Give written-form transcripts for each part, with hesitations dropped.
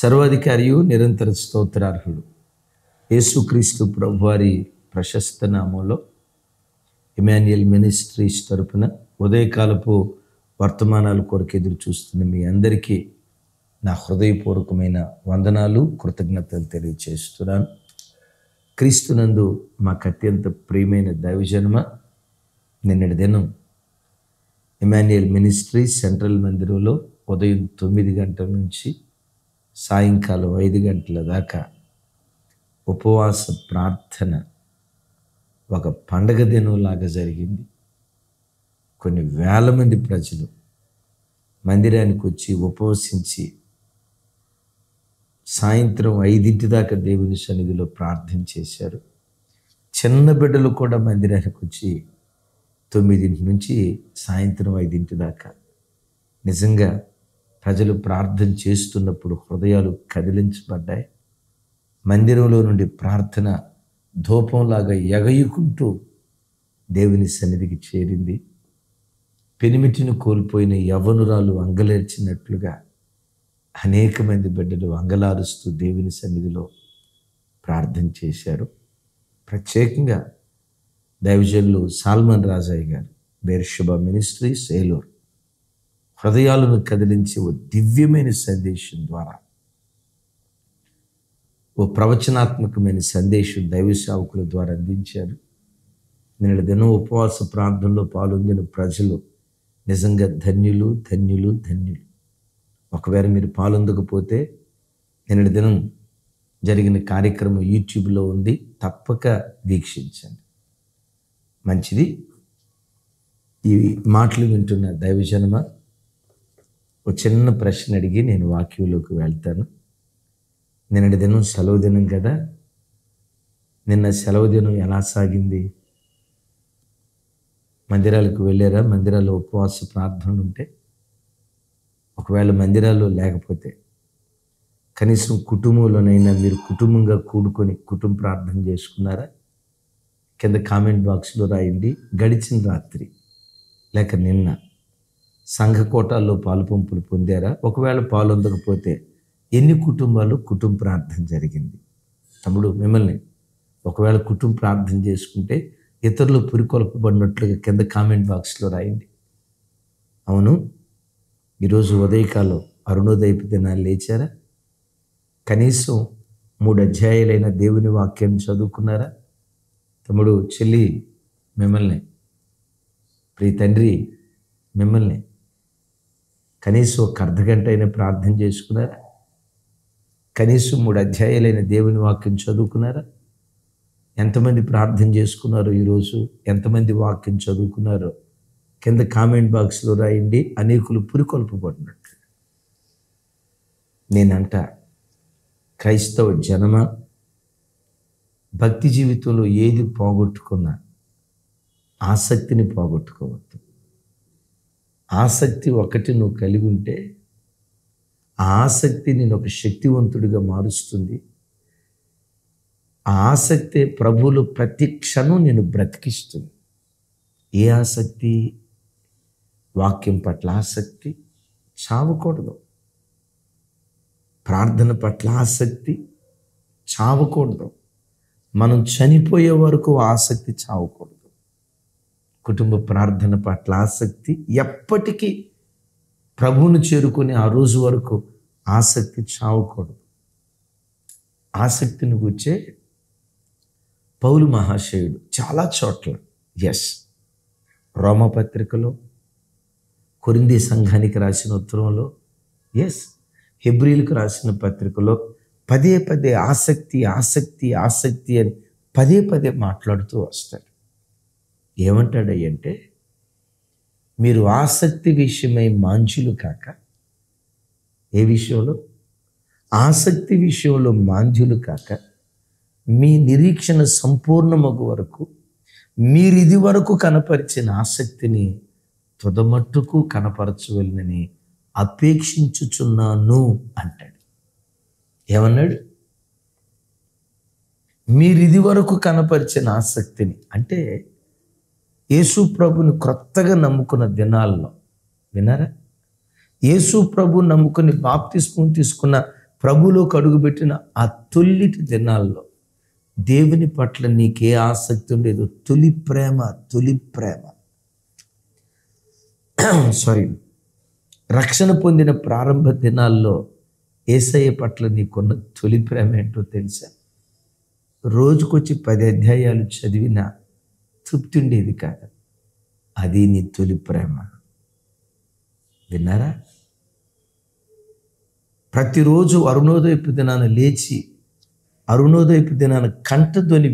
సర్వాధికారియు నిరంతర స్తోత్రార్హుడు యేసుక్రీస్తు ప్రభువారి ప్రశస్త నామంలో ఇమాన్యుయల్ మినిస్ట్రీస్ తరపున ఉదయకాలపు వర్తమానాల కొరకు ఎదురు చూస్తున్న మీ అందరికీ నా హృదయపూర్వకమైన వందనాలు కృతజ్ఞతలు తెలియజేస్తున్నాను. క్రీస్తునందు మాకు అత్యంత ప్రియమైన దైవజన్మ నిన్నటి దినం ఇమాన్యుయల్ మినిస్ట్రీస్ సెంట్రల్ మందిరంలో ఉదయం 9 గంటల నుంచి సాయంకాలం 5 గంటల దాకా ఉపవాస ప్రార్థన ఒక పండగ దినంలాగా జరిగింది. కొన్ని వేల మంది ప్రజలు మందిరానికి వచ్చి ఉపవసించి సాయంత్రం 5 దాకా దేవుని సన్నిధిలో ప్రార్థన చేశారు. చిన్న బిడ్డలు కూడా మందిరానికి వచ్చి 9 నుంచి సాయంత్రం 5 దాకా నిజంగా ప్రజలు ప్రార్థన చేస్తున్నప్పుడు హృదయాలు కదిలించబడ్డాయి. మందిరంలో నుండి ప్రార్థన ధూపంలాగా ఎగయుకుంటూ దేవుని సన్నిధికి చేరింది. పెనిమిటిని కోల్పోయిన యవ్వనురాలు అంగలేర్చినట్లుగా అనేక మంది బిడ్డలు అంగలారుస్తూ దేవుని సన్నిధిలో ప్రార్థన చేశారు. ప్రత్యేకంగా దైవజనులు సాల్మన్ రాజయ్య గారు బేర్షెబా మినిస్ట్రీస్ ఏలూరు హృదయాలను కదిలించి ఓ దివ్యమైన సందేశం ద్వారా ఓ ప్రవచనాత్మకమైన సందేశం దైవ సేవకుల ద్వారా అందించారు. నిన్నటి దినం ఉపవాస ప్రార్థనలో పాల్గొన్న ప్రజలు నిజంగా ధన్యులు ధన్యులు ధన్యులు. ఒకవేళ మీరు పాల్గొనకపోతే నిన్నటి దినం జరిగిన కార్యక్రమం యూట్యూబ్లో ఉంది, తప్పక వీక్షించండి. మంచిది. ఈ మాటలు వింటున్న దైవజనమ, ఒక చిన్న ప్రశ్న అడిగి నేను వాక్యంలోకి వెళ్తాను. నిన్నటి దినం సెలవు దినం కదా, నిన్న సెలవు దినం ఎలా సాగింది? మందిరాలకు వెళ్ళారా? మందిరాల్లో ఉపవాస ప్రార్థనలు ఉంటే, ఒకవేళ మందిరాల్లో లేకపోతే కనీసం కుటుంబంలోనైనా మీరు కుటుంబంగా కూడుకొని కుటుంబ ప్రార్థన చేసుకున్నారా? కింద కామెంట్ బాక్స్లో రాయండి. గడిచిన రాత్రి లేక నిన్న సంఘ కోటాల్లో పాలు పంపులు పొందారా? ఒకవేళ పాలొందకపోతే ఎన్ని కుటుంబాలు కుటుంబ ప్రార్థన జరిగింది? తమ్ముడు, మిమ్మల్ని ఒకవేళ కుటుంబ ప్రార్థన చేసుకుంటే ఇతరులు పురికొల్పబడినట్లుగా కింద కామెంట్ బాక్స్లో రాయండి. అవును, ఈరోజు ఉదయకాలం అరుణోదయపు దినాలు లేచారా? కనీసం 3 అధ్యాయాలైన దేవుని వాక్యాన్ని చదువుకున్నారా? తమ్ముడు, చెల్లి, మిమ్మల్ని, ప్రియ తండ్రి, మిమ్మల్ని కనీసం ఒక అర్ధగంట అయినా ప్రార్థన చేసుకున్నారా? కనీసం 3 అధ్యాయాలైన దేవుని వాక్యం చదువుకున్నారా? ఎంతమంది ప్రార్థన చేసుకున్నారో ఈరోజు? ఎంతమంది వాక్యం చదువుకున్నారో కింద కామెంట్ బాక్స్లో రాయండి. అనేకులు పురికొల్పబడినట్లు. నేనంట, క్రైస్తవ జనమ, భక్తి జీవితంలో ఏది పోగొట్టుకున్నా ఆసక్తిని పోగొట్టుకోవద్దు. ఆసక్తి ఒకటి నువ్వు కలిగి ఉంటే ఆ ఆసక్తి నేను ఒక శక్తివంతుడిగా మారుస్తుంది. ఆ ఆసక్తి ప్రభువులు ప్రతి క్షణం నేను బ్రతికిస్తుంది. ఏ ఆసక్తి? వాక్యం పట్ల ఆసక్తి, చావకూడదు. ప్రార్థన పట్ల ఆసక్తి, చావకూడదు. మనం చనిపోయే వరకు ఆసక్తి చావకూడదు. కుటుంబ ప్రార్థన పట్ల ఆసక్తి, ఎప్పటికీ ప్రభువును చేరుకుని ఆ రోజు వరకు ఆసక్తి చావకూడదు. ఆసక్తిని గుర్చే పౌలు మహాశయుడు చాలా చోట్ల, రోమపత్రికలో, కొరింథీ సంఘానికి రాసిన ఉత్తరంలో, హెబ్రీలకు రాసిన పత్రికలో పదే పదే ఆసక్తి ఆసక్తి ఆసక్తి అని పదే పదే మాట్లాడుతూ వస్తాడు. ఏమంటాడంటే, మీరు ఆసక్తి విషయమై మాంద్యులు కాక, ఏ విషయంలో? ఆసక్తి విషయంలో మాంద్యులు కాక, మీ నిరీక్షణ సంపూర్ణమగు వరకు మీరు ఇది వరకు కనపరిచిన ఆసక్తిని తుదమట్టుకు కనపరచవలనని అపేక్షించుచున్నాను అంటాడు. ఏమన్నాడు? మీరు ఇది వరకు కనపరిచిన ఆసక్తిని అంటే యేసు ప్రభుని క్రొత్తగా నమ్ముకున్న దినాల్లో, విన్నారా? యేసు ప్రభు నమ్ముకుని బాప్తిస్మం తీసుకున్న ప్రభులోకి అడుగుపెట్టిన ఆ తొలిటి దినాల్లో దేవుని పట్ల నీకే ఆసక్తి ఉండేదో తొలి ప్రేమ సారీ, రక్షణ పొందిన ప్రారంభ దినాల్లో యేసయ్య పట్ల నీకున్న తొలి ప్రేమ ఏంటో తెలుసా? రోజుకొచ్చి 10 అధ్యాయాలు చదివినా తృప్తి ఉండేది కాదు. అది నీ తొలి ప్రేమ. విన్నారా? ప్రతిరోజు అరుణోదయపు దినాన లేచి అరుణోదయపు దినాన కంఠధ్వని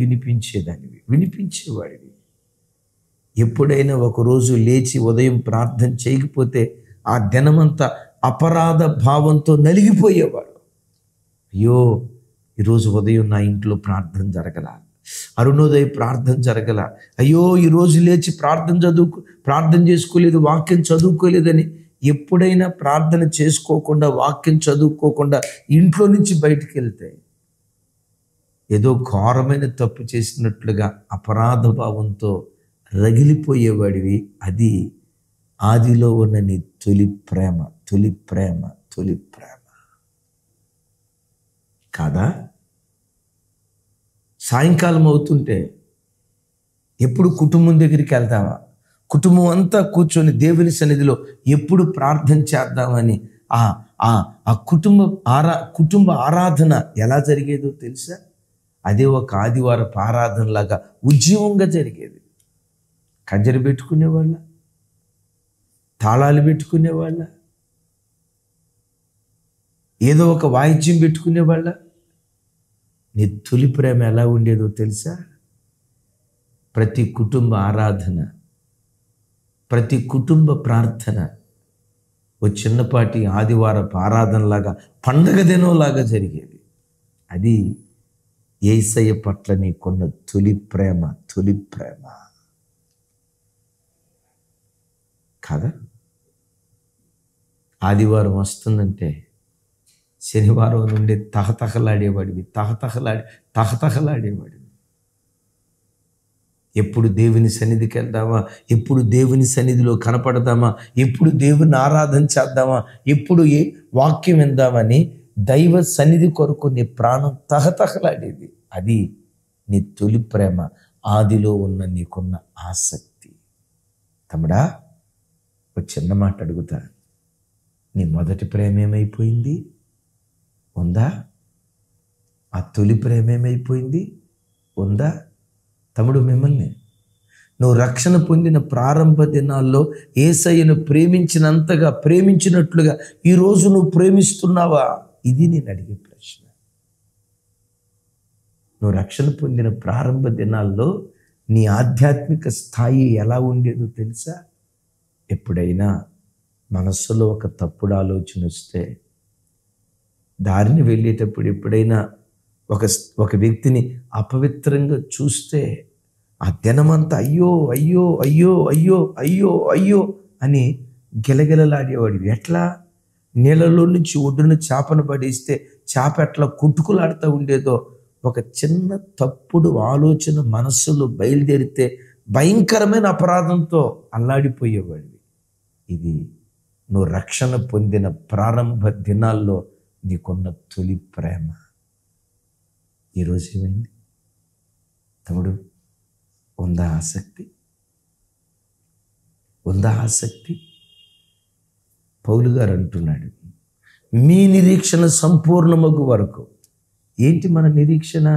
వినిపించేవాడివి. ఎప్పుడైనా ఒకరోజు లేచి ఉదయం ప్రార్థన చేయకపోతే ఆ దినమంతా అపరాధ భావంతో నలిగిపోయేవాడు. అయ్యో, ఈరోజు ఉదయం నా ఇంట్లో ప్రార్థన జరగల, అరుణోదయ ప్రార్థన జరగల, అయ్యో ఈరోజు లేచి ప్రార్థన చేసుకోలేదు, వాక్యం చదువుకోలేదని ఎప్పుడైనా ప్రార్థన చేసుకోకుండా వాక్యం చదువుకోకుండా ఇంట్లో నుంచి బయటికి వెళ్తే ఏదో ఘోరమైన తప్పు చేసినట్లుగా అపరాధ భావంతో రగిలిపోయేవాడివి. అది ఆదిలో ఉన్న నీ తొలి ప్రేమ కాదా? సాయంకాలం అవుతుంటే ఎప్పుడు కుటుంబం దగ్గరికి వెళ్తావా? కుటుంబం అంతా కూర్చొని దేవుని సన్నిధిలో ఎప్పుడు ప్రార్థన చేద్దామని ఆ కుటుంబ ఆరాధన ఎలా జరిగేదో తెలుసా? అదే ఒక ఆదివారపు ఆరాధనలాగా ఉజ్జీవంగా జరిగేది. కంజరి పెట్టుకునేవాళ్ళ, తాళాలు పెట్టుకునేవాళ్ళ, ఏదో ఒక వాయిద్యం పెట్టుకునేవాళ్ళ. నీ తొలి ప్రేమ ఎలా ఉండేదో తెలుసా? ప్రతి కుటుంబ ఆరాధన, ప్రతి కుటుంబ ప్రార్థన ఓ చిన్నపాటి ఆదివారపు ఆరాధనలాగా, పండగ దినంలాగా జరిగేది. అది యేసయ్య పట్ల నీకున్న తొలి ప్రేమ కాదా? ఆదివారం వస్తుందంటే శనివారం నుండి తహతహలాడేవాడివి. ఎప్పుడు దేవుని సన్నిధికి వెళ్దామా, ఎప్పుడు దేవుని సన్నిధిలో కనపడదామా, ఎప్పుడు దేవుని ఆరాధన చేద్దామా, ఎప్పుడు ఏ వాక్యం విందామని దైవ సన్నిధి కొరకు నీ ప్రాణం తహతహలాడేది. అది నీ తొలి ప్రేమ, ఆదిలో ఉన్న నీకున్న ఆసక్తి. తమ్ముడా, ఒక చిన్న మాట అడుగుతా, నీ మొదటి ప్రేమ ఏమైపోయింది? ఉందా? ఆ తొలి ప్రేమ ఏమైపోయింది? ఉందా? తమ్ముడు, మిమ్మల్ని నువ్వు రక్షణ పొందిన ప్రారంభ దినాల్లో యేసయ్యను ప్రేమించినట్లుగా ఈరోజు నువ్వు ప్రేమిస్తున్నావా? ఇది నేను అడిగే ప్రశ్న. నువ్వు రక్షణ పొందిన ప్రారంభ దినాల్లో నీ ఆధ్యాత్మిక స్థాయి ఎలా ఉండేదో తెలుసా? ఎప్పుడైనా మనస్సులో ఒక తప్పుడు ఆలోచన వస్తే, దారిని వెళ్ళేటప్పుడు ఎప్పుడైనా ఒక వ్యక్తిని అపవిత్రంగా చూస్తే ఆ దినమంతా అయ్యో అని గిలగిలలాడేవాడివి. ఎట్లా? నీళ్ళలో నుంచి ఒడ్డున చేపను పడేస్తే చేప ఎట్లా కొట్టుకులాడుతూ ఉండేదో, ఒక చిన్న తప్పుడు ఆలోచన మనస్సులో బయలుదేరితే భయంకరమైన అపరాధంతో అల్లాడిపోయేవాడివి. ఇది నువ్వు రక్షణ పొందిన ప్రారంభ దినాల్లో నీకున్న తొలి ప్రేమ. ఈరోజు ఏమైంది తమ్ముడు? ఉందా ఆసక్తి? పౌలు గారు అంటున్నాడు, మీ నిరీక్షణ సంపూర్ణమగు వరకు. ఏంటి మన నిరీక్షణ?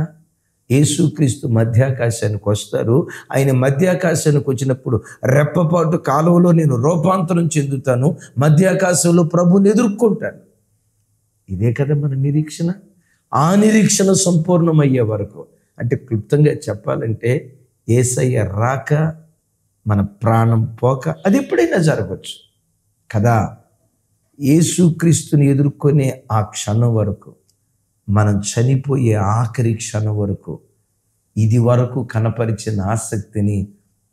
యేసుక్రీస్తు మధ్యాకాశానికి వస్తారు. ఆయన మధ్యాకాశానికి వచ్చినప్పుడు రెప్పపాటు కాలువలో నేను రూపాంతరం చెందుతాను, మధ్యాకాశంలో ప్రభుని ఎదుర్కొంటాను. ఇదే కదా మన నిరీక్షణ. ఆ నిరీక్షణ సంపూర్ణమయ్యే వరకు, అంటే క్లుప్తంగా చెప్పాలంటే యేసయ్య రాక, మన ప్రాణం పోక, అది ఎప్పుడైనా జరగవచ్చు కదా. యేసుక్రీస్తుని ఎదుర్కొనే ఆ క్షణం వరకు, మనం చనిపోయే ఆఖరి క్షణం వరకు, ఇది వరకు కనపరిచిన ఆసక్తిని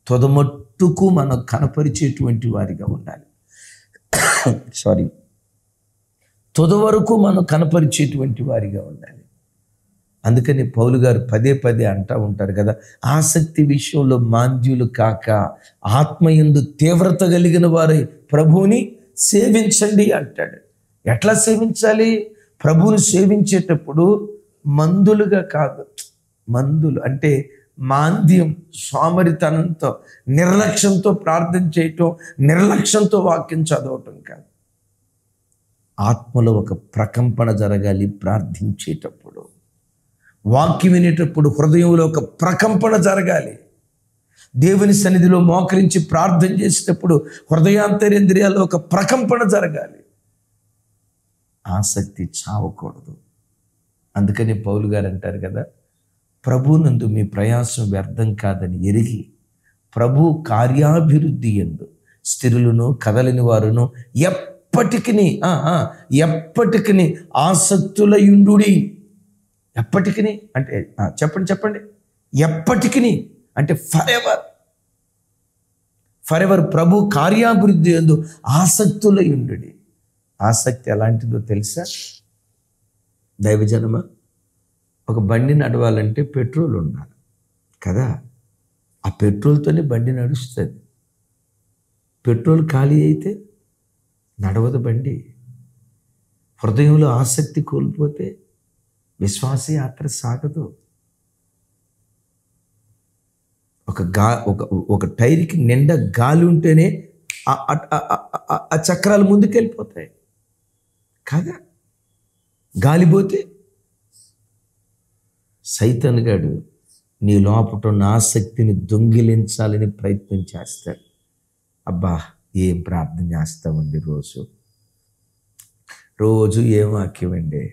తొదమట్టుకు మనం కనపరిచేటువంటి వారిగా ఉండాలి. వరకు మనం కనపరిచేటువంటి వారిగా ఉండాలి. అందుకని పౌలు గారు పదే అంటూ ఉంటారు కదా, ఆసక్తి విషయంలో మాంద్యులు కాక ఆత్మయందు తీవ్రత కలిగిన వారై ప్రభువుని సేవించండి అంటాడు. ఎట్లా సేవించాలి? ప్రభువుని సేవించేటప్పుడు మందులుగా కాదు, మందులు అంటే మాంద్యం, సోమరితనంతో, నిర్లక్ష్యంతో ప్రార్థన చేయటం, నిర్లక్ష్యంతో వాక్యం చదవటం కాదు. ఆత్మలో ఒక ప్రకంపన జరగాలి. ప్రార్థించేటప్పుడు, వాక్యం వినేటప్పుడు హృదయంలో ఒక ప్రకంపన జరగాలి. దేవుని సన్నిధిలో మోకరించి ప్రార్థన చేసేటప్పుడు హృదయాంతరేంద్రియాల్లో ఒక ప్రకంపన జరగాలి. ఆసక్తి చావకూడదు. అందుకని పౌలు గారు అంటారు కదా, ప్రభునందు మీ ప్రయాసం వ్యర్థం కాదని ఎరిగి ప్రభు కార్యాభివృద్ధి యందు స్థిరులను కదలని వారును ఎప్పటికిని ఆసక్తులయుండుడి. ఎప్పటికిని అంటే చెప్పండి ఎప్పటికిని అంటే ఫర్ ఎవర్ ప్రభు కార్యాభివృద్ధి యందు ఆసక్తులయుండుడి. ఆసక్తి ఎలాంటిదో తెలుసా దైవజనమా? ఒక బండి నడవాలంటే పెట్రోల్ ఉండాలి కదా, ఆ పెట్రోల్తోనే బండి నడుస్తుంది. పెట్రోల్ ఖాళీ అయితే నడవదు బండి. హృదయంలో ఆసక్తి కోల్పోతే విశ్వాస యాత్ర సాగదు. ఒక టైర్కి నిండా గాలి ఉంటేనే ఆ చక్రాలు ముందుకెళ్ళిపోతాయి కదా. గాలిపోతే సైతాన్ గాడు నీ లోపట ఉన్న ఆసక్తిని దొంగిలించాలని ప్రయత్నం చేస్తాడు. అబ్బా ఏం ప్రార్థన చేస్తామండి, రోజు ఏం వాక్యం అండి,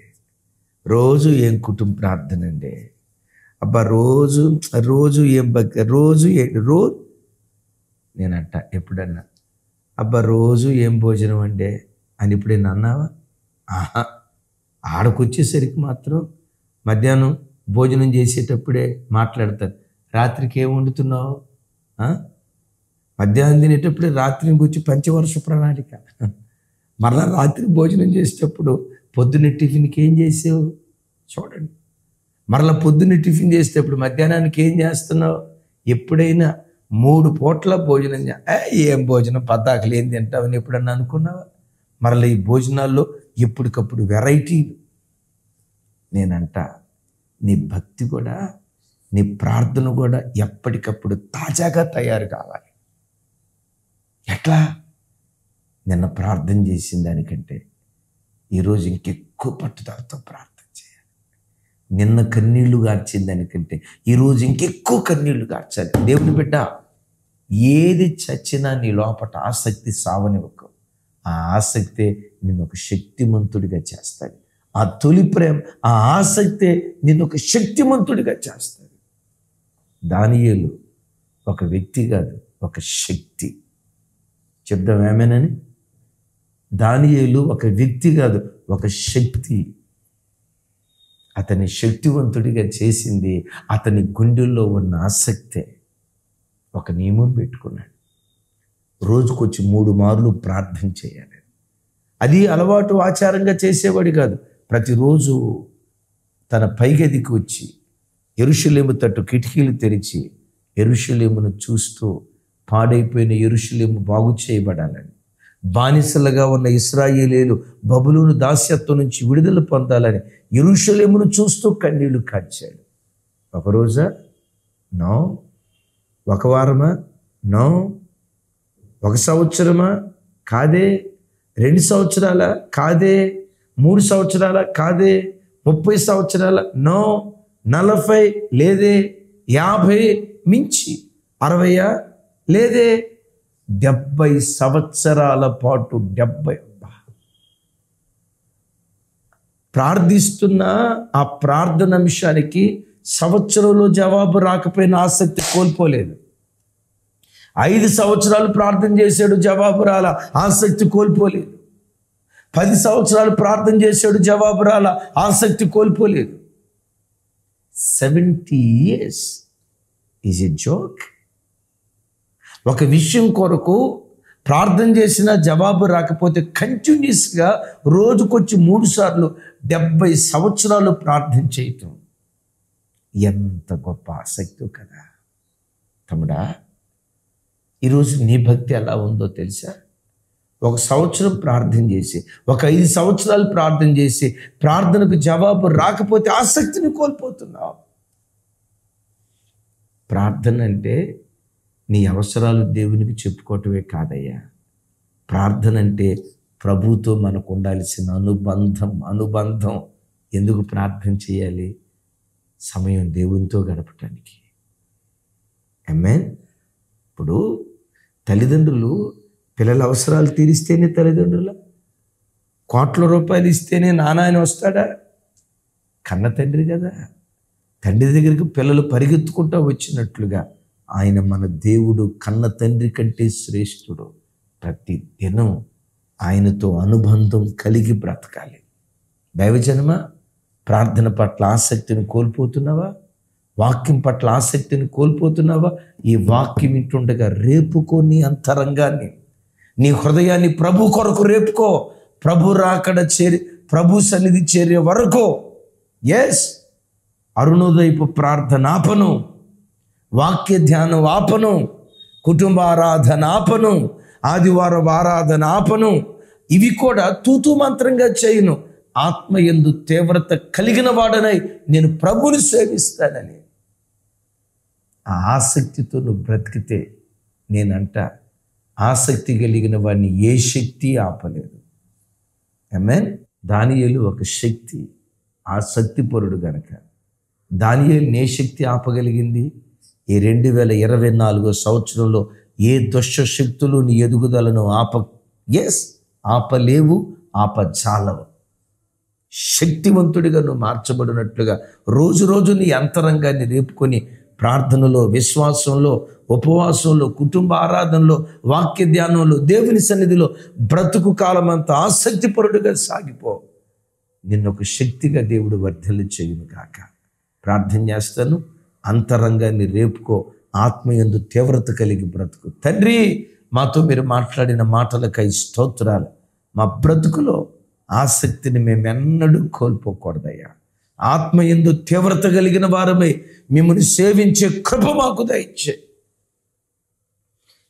రోజు ఏం కుటుంబ ప్రార్థన అండి, అబ్బా రోజు ఏం రోజు నేనంట ఎప్పుడన్నా అబ్బా రోజు ఏం భోజనం అండి అని ఎప్పుడైనా అన్నావా? ఆడకొచ్చేసరికి మాత్రం మధ్యాహ్నం భోజనం చేసేటప్పుడే మాట్లాడతారు, రాత్రికి ఏం వండుతున్నావు, మధ్యాహ్నం తినేటప్పుడే రాత్రిని గురించి పంచవర్ష ప్రణాళిక. మరలా రాత్రి భోజనం చేసేటప్పుడు పొద్దున్న టిఫిన్కి ఏం చేసావు చూడండి. మరలా పొద్దున్న టిఫిన్ చేసేటప్పుడు మధ్యాహ్నానికి ఏం చేస్తున్నావు. ఎప్పుడైనా 3 పూట్ల భోజనం ఏం భోజనం పద్దాకలు ఏం తింటావని ఎప్పుడన్నా అనుకున్నావా? మరలా ఈ భోజనాల్లో ఎప్పటికప్పుడు వెరైటీలు. నేనంట నీ భక్తి కూడా, నీ ప్రార్థన కూడా ఎప్పటికప్పుడు తాజాగా తయారు కావాలి. ఎట్లా? నిన్న ప్రార్థన చేసిన దానికంటే ఈరోజు ఇంకెక్కువ పట్టుదలతో ప్రార్థన చేయాలి. నిన్న కన్నీళ్లు గార్చిన దానికంటే ఈరోజు ఇంకెక్కువ కన్నీళ్లు గార్చాలి. దేవుని బిడ్డ, ఏది చచ్చినా నీ లోపట ఆసక్తి సావనివ్వకు. ఆ ఆసక్తే నిన్ను ఒక శక్తిమంతుడిగా చేస్తాడు. ఆ తొలి ప్రేమ, ఆ ఆసక్తే నిన్ను ఒక శక్తిమంతుడిగా చేస్తాడు. దానియేలు ఒక వ్యక్తి కాదు, ఒక శక్తి. చెప్దాం ఏమేనని? దానియేలు ఒక వ్యక్తి కాదు, ఒక శక్తి. అతని శక్తివంతుడిగా చేసింది అతని గుండెల్లో ఉన్న ఆసక్తే. ఒక నియమం పెట్టుకున్నాడు, రోజుకొచ్చి 3 మార్లు ప్రార్థన చేయాలి. అది అలవాటు ఆచారంగా చేసేవాడు కాదు. ప్రతిరోజు తన పైగదికి వచ్చి యెరూషలేము తట్టు కిటికీలు తెరిచి యెరూషలేమును చూస్తూ పాడైపోయిన యెరూషలేము బాగు చేయబడాలని, బానిసలుగా ఉన్న ఇశ్రాయేలీయులు బబులోను దాస్యత్వం నుంచి విడుదల పొందాలని యెరూషలేమును చూస్తూ కన్నీళ్లు కార్చాడు. ఒక రోజా? నో. ఒక వారమా? నో. 1 సంవత్సరమా? కాదే. 2 సంవత్సరాల? కాదే. 3 సంవత్సరాల? కాదే. 30 సంవత్సరాల? నో. 40 లేదే. 50 మించి 60 లేదే. 70 సంవత్సరాల పాటు 70 ప్రార్థిస్తున్న ఆ ప్రార్థన అంశానికి సంవత్సరంలో జవాబు రాకపోయిన ఆసక్తి కోల్పోలేదు. 5 సంవత్సరాలు ప్రార్థన చేశాడు, జవాబు రాల, ఆసక్తి కోల్పోలేదు. 10 సంవత్సరాలు ప్రార్థన చేశాడు, జవాబు రాల, ఆసక్తి కోల్పోలేదు. 70 years ఈజ్ ఎ జోక్. ఒక విషయం కొరకు ప్రార్థన చేసిన జవాబు రాకపోతే కంటిన్యూస్గా రోజుకొచ్చి 3 సార్లు 70 సంవత్సరాలు ప్రార్థన చేయటం ఎంత గొప్ప ఆసక్తి కదా. తమ్ముడా, ఈరోజు నీ భక్తి ఎలా ఉందో తెలుసా? ఒక సంవత్సరం ప్రార్థన చేసి, ఒక 5 సంవత్సరాలు ప్రార్థన చేసి ప్రార్థనకు జవాబు రాకపోతే ఆసక్తిని కోల్పోతున్నావు. ప్రార్థన అంటే నీ అవసరాలు దేవునికి చెప్పుకోవటమే కాదయ్యా. ప్రార్థన అంటే ప్రభువుతో మనకు ఉండాల్సిన అనుబంధం. ఎందుకు ప్రార్థన చేయాలి? సమయం దేవునితో గడపటానికి. ఆమేన్. ఇప్పుడు తల్లిదండ్రులు పిల్లల అవసరాలు తీరిస్తేనే తల్లిదండ్రుల, కోట్ల రూపాయలు ఇస్తేనే నాన్న అని వస్తాడా? కన్న తండ్రి కదా. తండ్రి దగ్గరికి పిల్లలు పరిగెత్తుకుంటూ వచ్చినట్లుగా ఆయన మన దేవుడు కన్న తండ్రి కంటే శ్రేష్ఠుడు. ప్రతి దినం ఆయనతో అనుబంధం కలిగి బ్రతకాలి. దైవజనమ, ప్రార్థన పట్ల ఆసక్తిని కోల్పోతున్నావా? వాక్యం పట్ల ఆసక్తిని కోల్పోతున్నావా? ఈ వాక్యం వింటుండగా రేపుకో నీ అంతరంగాన్ని, నీ హృదయాన్ని ప్రభు కొరకు రేపుకో. ప్రభు రాకడ ప్రభు సన్నిధి చేరే వరకు అరుణోదయపు ప్రార్థన ఆపను, వాక్య ధ్యానం ఆపను, కుటుంబ ఆరాధన ఆపను, ఆదివారం ఆరాధన ఆపను. ఇవి కూడా తూతూ మంత్రంగా చేయను. ఆత్మయందు తీవ్రత కలిగిన వాడనై నేను ప్రభుని సేవిస్తానని ఆ ఆసక్తితో నువ్వు బ్రతికితే, నేనంట ఆసక్తి కలిగిన వాడిని ఏ శక్తి ఆపలేదు. ఆమేన్. దానియేలు ఒక శక్తి, ఆసక్తిపరుడు గనక దానియేలు ఏ శక్తి ఆపగలిగింది? ఈ 2024 సంవత్సరంలో ఏ దుష్ట శక్తులు నీ ఎదుగుదలను ఆపలేవు, ఆపజాలవు. శక్తివంతుడిగా నువ్వు మార్చబడినట్లుగా రోజు నీ అంతరంగాన్ని రేపుకొని ప్రార్థనలో, విశ్వాసంలో, ఉపవాసంలో, కుటుంబ ఆరాధనలో, వాక్య ధ్యానంలో, దేవుని సన్నిధిలో బ్రతుకు కాలం అంతా ఆసక్తిపరుడుగా సాగిపో. నిన్నొక శక్తిగా దేవుడు వర్ధలు చేయును కాక. ప్రార్థన చేస్తాను. అంతరంగాన్ని రేపుకో, ఆత్మయందు తీవ్రత కలిగి బ్రతుకు. తండ్రి, మాతో మీరు మాట్లాడిన మాటలకై స్తోత్రాలు. మా బ్రతుకులో ఆసక్తిని మేమెన్నడూ కోల్పోకూడదయ్యా. ఆత్మయందు తీవ్రత కలిగిన వారమై మిమ్మల్ని సేవించే కృప మాకు దయచే.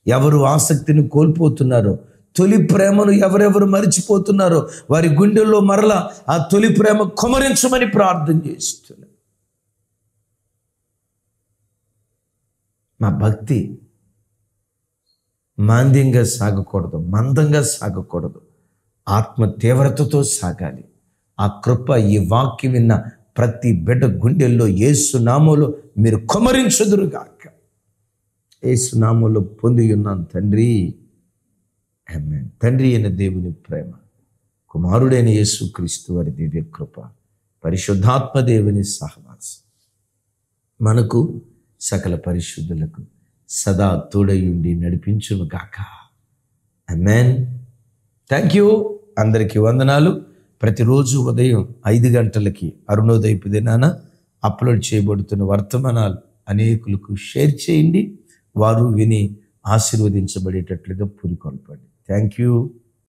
ఎవరు ఆసక్తిని కోల్పోతున్నారో, తొలి ప్రేమను ఎవరెవరు మరిచిపోతున్నారో వారి గుండెల్లో మరలా ఆ తొలి ప్రేమ కుమరించమని ప్రార్థన చేస్తున్నాను. మా భక్తి మాంద్యంగా సాగకూడదు, మందంగా సాగకూడదు, ఆత్మ తీవ్రతతో సాగాలి. ఆ కృప ఈ వాక్యం విన్న ప్రతి బిడ్డ గుండెల్లో యేసు నామములో మీరు కుమరించుదురుగాక. యేసు నామములో పొంది ఉన్నాను తండ్రి. ఆమేన్. తండ్రి అయిన దేవుని ప్రేమ, కుమారుడైన యేసుక్రీస్తు వారి దివ్య కృప, పరిశుద్ధాత్మ దేవుని సహవాసం మనకు సకల పరిశుద్ధులకు సదా తోడయుండి నడిపించును గాక. ఆమేన్. Thank you. అందరికీ వందనాలు. ప్రతిరోజు ఉదయం 5 గంటలకి అరుణోదయపు దినాన అప్లోడ్ చేయబడుతున్న వర్తమానాలు అనేకులకు షేర్ చేయండి. వారు విని ఆశీర్వదించబడేటట్లుగా పురికొల్పండి. Thank you.